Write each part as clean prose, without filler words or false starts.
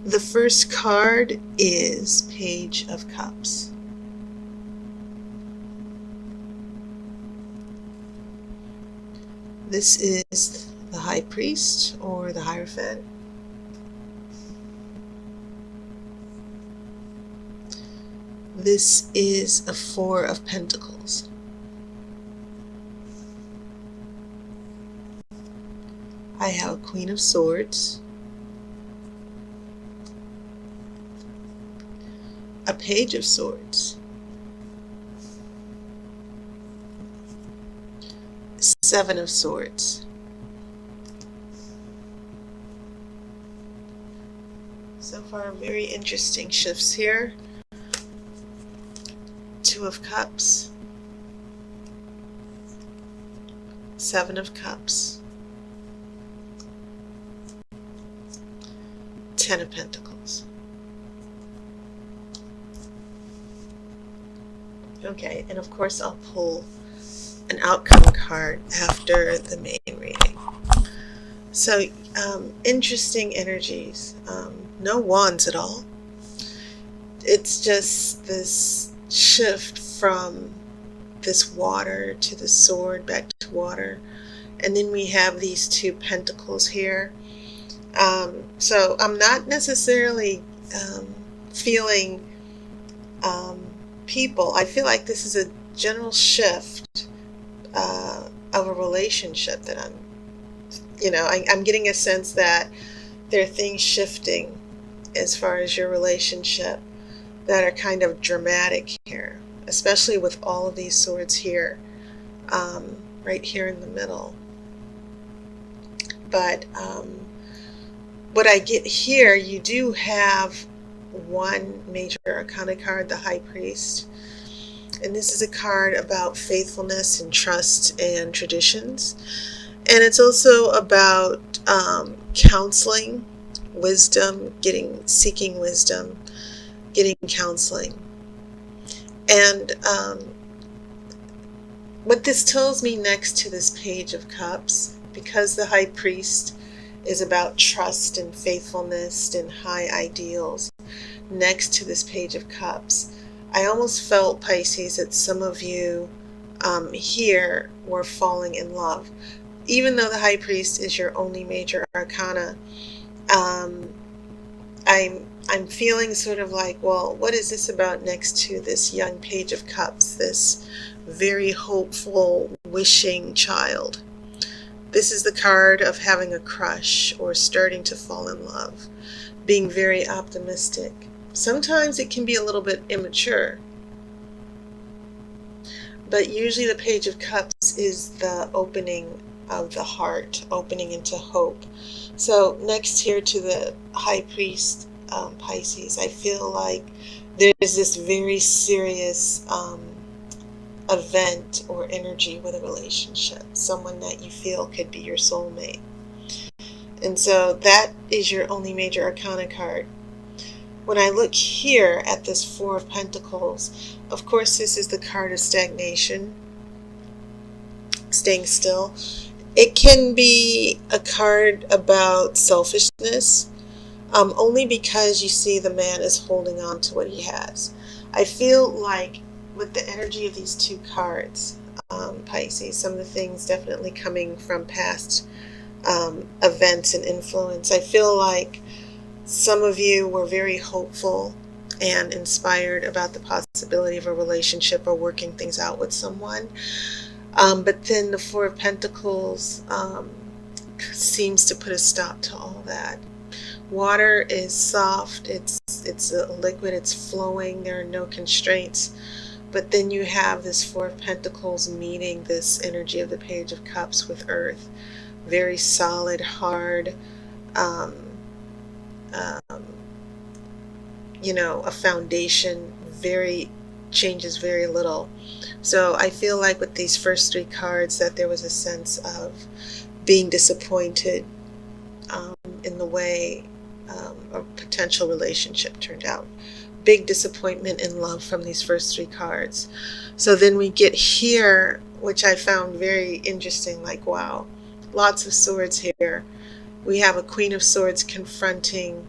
The first card is Page of Cups. This is the High Priest or the Hierophant. This is a Four of Pentacles. I have a Queen of Swords, a Page of Swords, Seven of Swords, so far very interesting shifts here. Two of Cups, Seven of Cups, Ten of Pentacles. Okay, and of course I'll pull an outcome card after the main reading. So, interesting energies. No wands at all. It's just this shift from this water to the sword, back to water. And then we have these two pentacles here. So I'm not necessarily feeling people. I feel like this is a general shift of a relationship that I'm getting a sense that there are things shifting as far as your relationship that are kind of dramatic here, especially with all of these swords here, right here in the middle. But what I get here, you do have one major arcana card, the High Priest. And this is a card about faithfulness and trust and traditions. And it's also about counseling, wisdom, seeking wisdom, getting counseling. And what this tells me next to this Page of Cups, because the High Priest is about trust and faithfulness and high ideals, next to this Page of Cups, I almost felt, Pisces, that some of you here were falling in love. Even though the High Priest is your only major arcana, I'm feeling sort of like, well, what is this about next to this young Page of Cups, this very hopeful, wishing child? This is the card of having a crush or starting to fall in love, being very optimistic. Sometimes it can be a little bit immature, but usually the Page of Cups is the opening of the heart, opening into hope. So next here to the High Priest, Pisces, I feel like there's this very serious event or energy with a relationship, someone that you feel could be your soulmate. And so that is your only major arcana card. When I look here at this Four of Pentacles, of course this is the card of stagnation, staying still. It can be a card about selfishness, only because you see the man is holding on to what he has. I feel like with the energy of these two cards, Pisces, some of the things definitely coming from past events and influence, I feel like some of you were very hopeful and inspired about the possibility of a relationship or working things out with someone. But then the Four of Pentacles seems to put a stop to all that. Water is soft, it's a liquid, it's flowing, there are no constraints. But then you have this Four of Pentacles meeting this energy of the Page of Cups with Earth. Very solid, hard, a foundation, changes very little. So I feel like with these first three cards that there was a sense of being disappointed in the way a potential relationship turned out. Big disappointment in love from these first three cards. So then we get here, which I found very interesting, like, wow, lots of swords here. We have a Queen of Swords confronting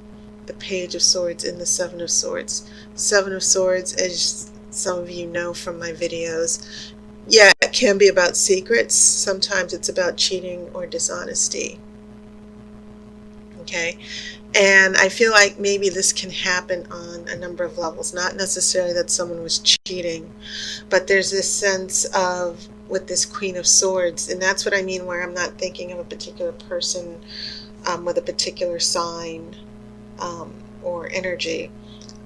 the Page of Swords and the Seven of Swords. Seven of Swords, as some of you know from my videos, yeah, it can be about secrets. Sometimes it's about cheating or dishonesty. Okay, and I feel like maybe this can happen on a number of levels. Not necessarily that someone was cheating, but there's this sense of, with this Queen of Swords, and that's what I mean where I'm not thinking of a particular person with a particular sign or energy.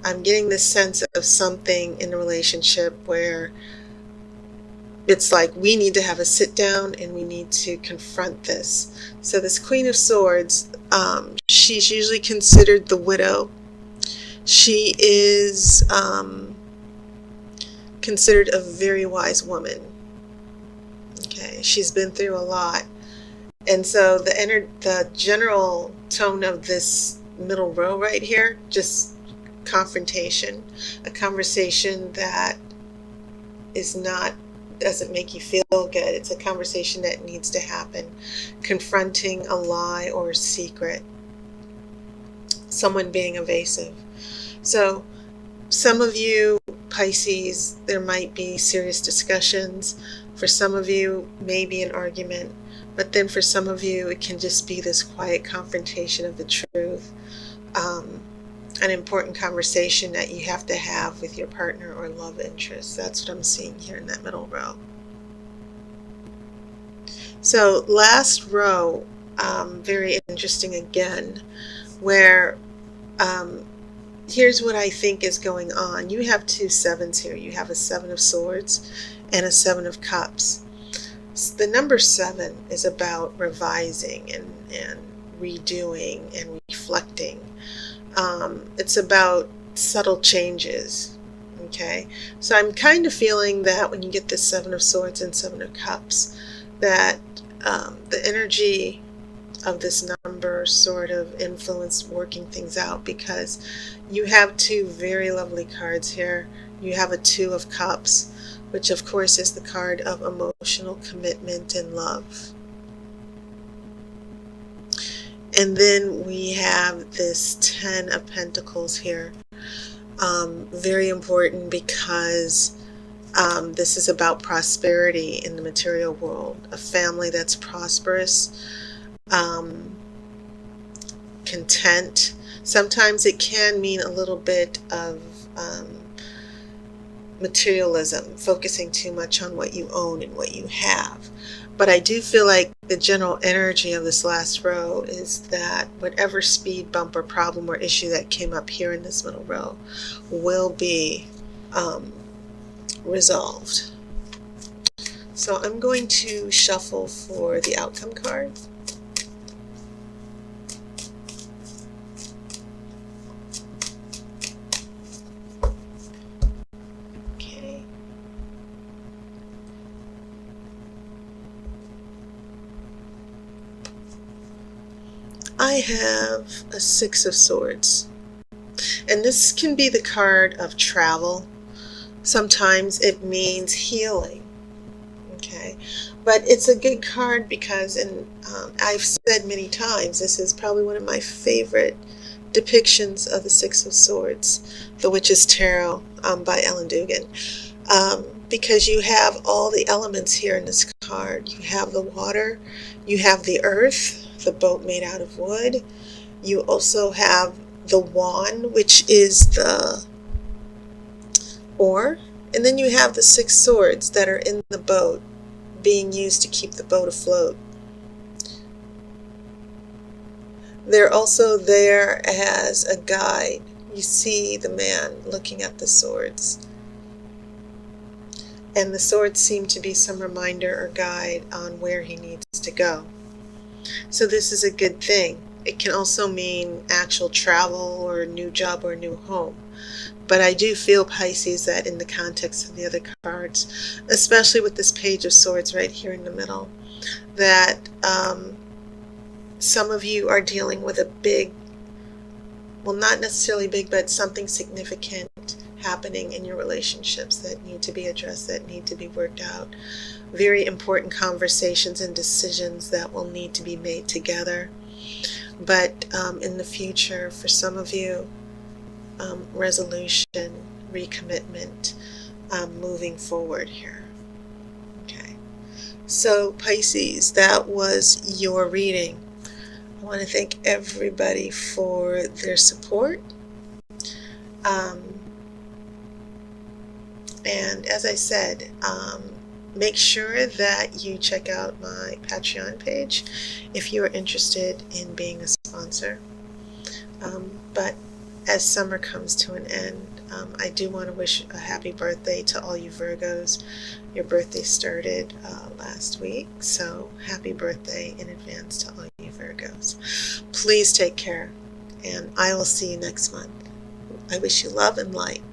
I'm getting this sense of something in a relationship where it's like we need to have a sit down and we need to confront this. So this Queen of Swords, she's usually considered the widow. She is considered a very wise woman. Okay, she's been through a lot. And so the general tone of this middle row right here, just confrontation, a conversation that doesn't make you feel good. It's a conversation that needs to happen. Confronting a lie or a secret. Someone being evasive. So some of you, Pisces, there might be serious discussions. For some of you, maybe an argument. But then for some of you, it can just be this quiet confrontation of the truth. An important conversation that you have to have with your partner or love interest. That's what I'm seeing here in that middle row. So last row, very interesting again, where here's what I think is going on. You have two sevens here. You have a Seven of Swords and a Seven of Cups. The number 7 is about revising and redoing and reflecting. It's about subtle changes. Okay, so I'm kind of feeling that when you get this Seven of Swords and Seven of Cups, that the energy of this number sort of influenced working things out, because you have two very lovely cards here. You have a Two of Cups, which of course is the card of emotional commitment and love. And then we have this Ten of Pentacles here. Very important because this is about prosperity in the material world. A family that's prosperous, content. Sometimes it can mean a little bit of materialism, focusing too much on what you own and what you have. But I do feel like the general energy of this last row is that whatever speed bump or problem or issue that came up here in this middle row will be resolved. So I'm going to shuffle for the outcome card. I have a Six of Swords, and this can be the card of travel. Sometimes it means healing, okay, but it's a good card because, and I've said many times, this is probably one of my favorite depictions of the Six of Swords, The Witch's Tarot by Ellen Dugan, because you have all the elements here in this card. You have the water, you have the earth, the boat made out of wood. You also have the wand, which is the oar, and then you have the 6 swords that are in the boat being used to keep the boat afloat. They're also there as a guide. You see the man looking at the swords, and the swords seem to be some reminder or guide on where he needs to go. So this is a good thing. It can also mean actual travel or a new job or a new home. But I do feel, Pisces, that in the context of the other cards, especially with this Page of Swords right here in the middle, that some of you are dealing with a big, well, not necessarily big, but something significant happening in your relationships that need to be addressed, that need to be worked out. Very important conversations and decisions that will need to be made together. But in the future, for some of you, resolution, recommitment, moving forward here. Okay. So Pisces, that was your reading. I want to thank everybody for their support. And as I said, make sure that you check out my Patreon page if you are interested in being a sponsor. But as summer comes to an end, I do want to wish a happy birthday to all you Virgos. Your birthday started last week, so happy birthday in advance to all you Virgos. Please take care, and I will see you next month. I wish you love and light.